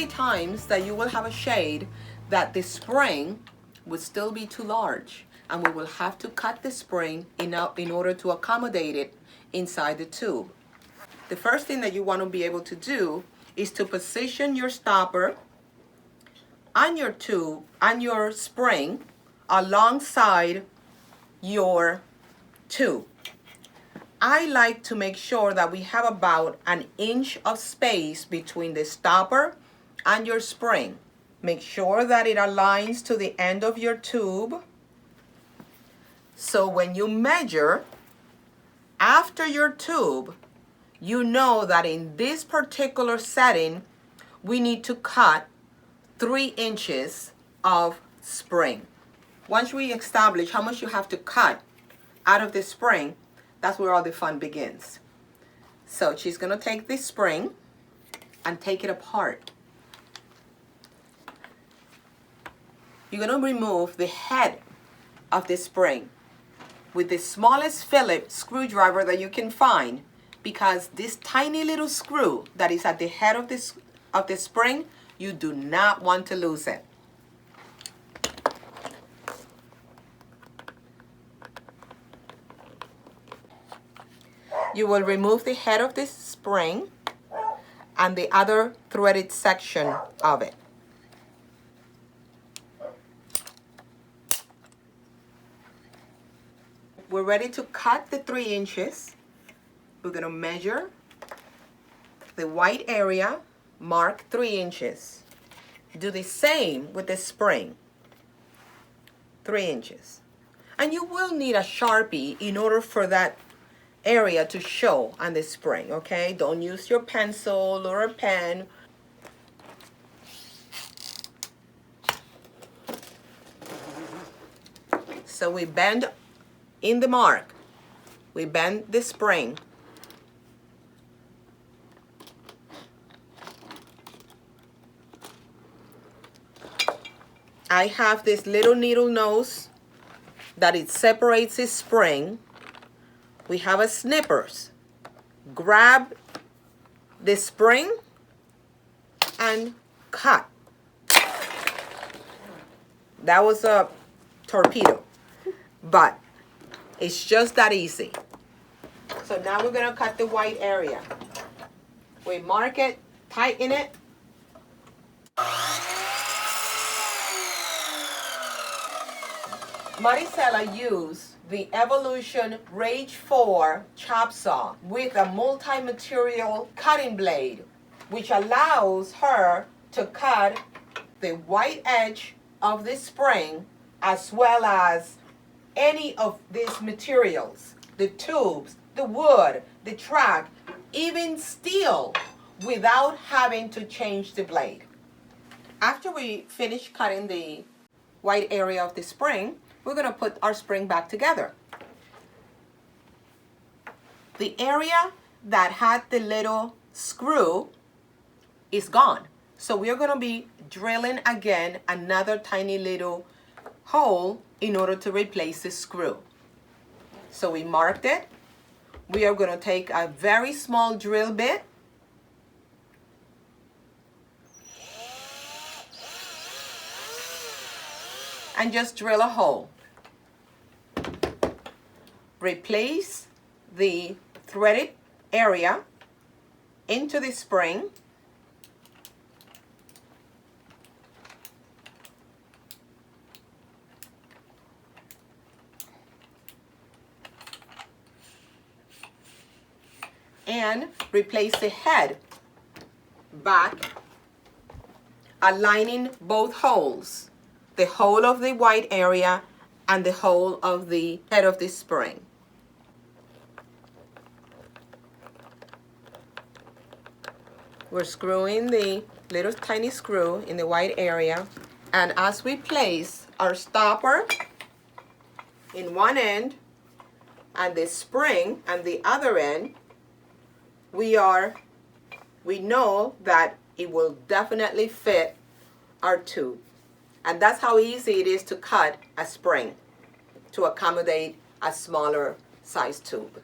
be times that you will have a shade that the spring would still be too large, and we will have to cut the spring in order to accommodate it inside the tube. The first thing that you want to be able to do is to position your stopper on your tube, on your spring, alongside your tube. I like to make sure that we have about an inch of space between the stopper and your spring. Make sure that it aligns to the end of your tube. So when you measure after your tube, you know that in this particular setting, we need to cut 3 inches of spring. Once we establish how much you have to cut out of the spring, that's where all the fun begins. So she's gonna take this spring and take it apart. You're gonna remove the head of the spring with the smallest Phillips screwdriver that you can find, because this tiny little screw that is at the head of the spring, you do not want to lose it. You will remove the head of this spring and the other threaded section of it. We're ready to cut the 3 inches. We're going to measure the white area, mark 3 inches. Do the same with the spring, 3 inches. And you will need a Sharpie in order for that area to show on the spring, okay? Don't use your pencil or a pen. So we bend in the mark. We bend the spring. I have this little needle nose that it separates the spring. We have a snippers. Grab the spring and cut. That was a torpedo, but it's just that easy. So now we're gonna cut the white area. We mark it, tighten it. Marisela used the Evolution Rage 4 chop saw with a multi-material cutting blade, which allows her to cut the white edge of the spring as well as any of these materials, the tubes, the wood, the track, even steel, without having to change the blade. After we finish cutting the white area of the spring, we're going to put our spring back together. The area that had the little screw is gone. So we're going to be drilling again another tiny little hole in order to replace the screw. So we marked it. We are going to take a very small drill bit and just drill a hole. Replace the threaded area into the spring. And replace the head back, aligning both holes, the hole of the white area and the hole of the head of the spring. We're screwing the little tiny screw in the white area, and as we place our stopper in one end and the spring on the other end, we know that it will definitely fit our tube. And that's how easy it is to cut a spring to accommodate a smaller size tube.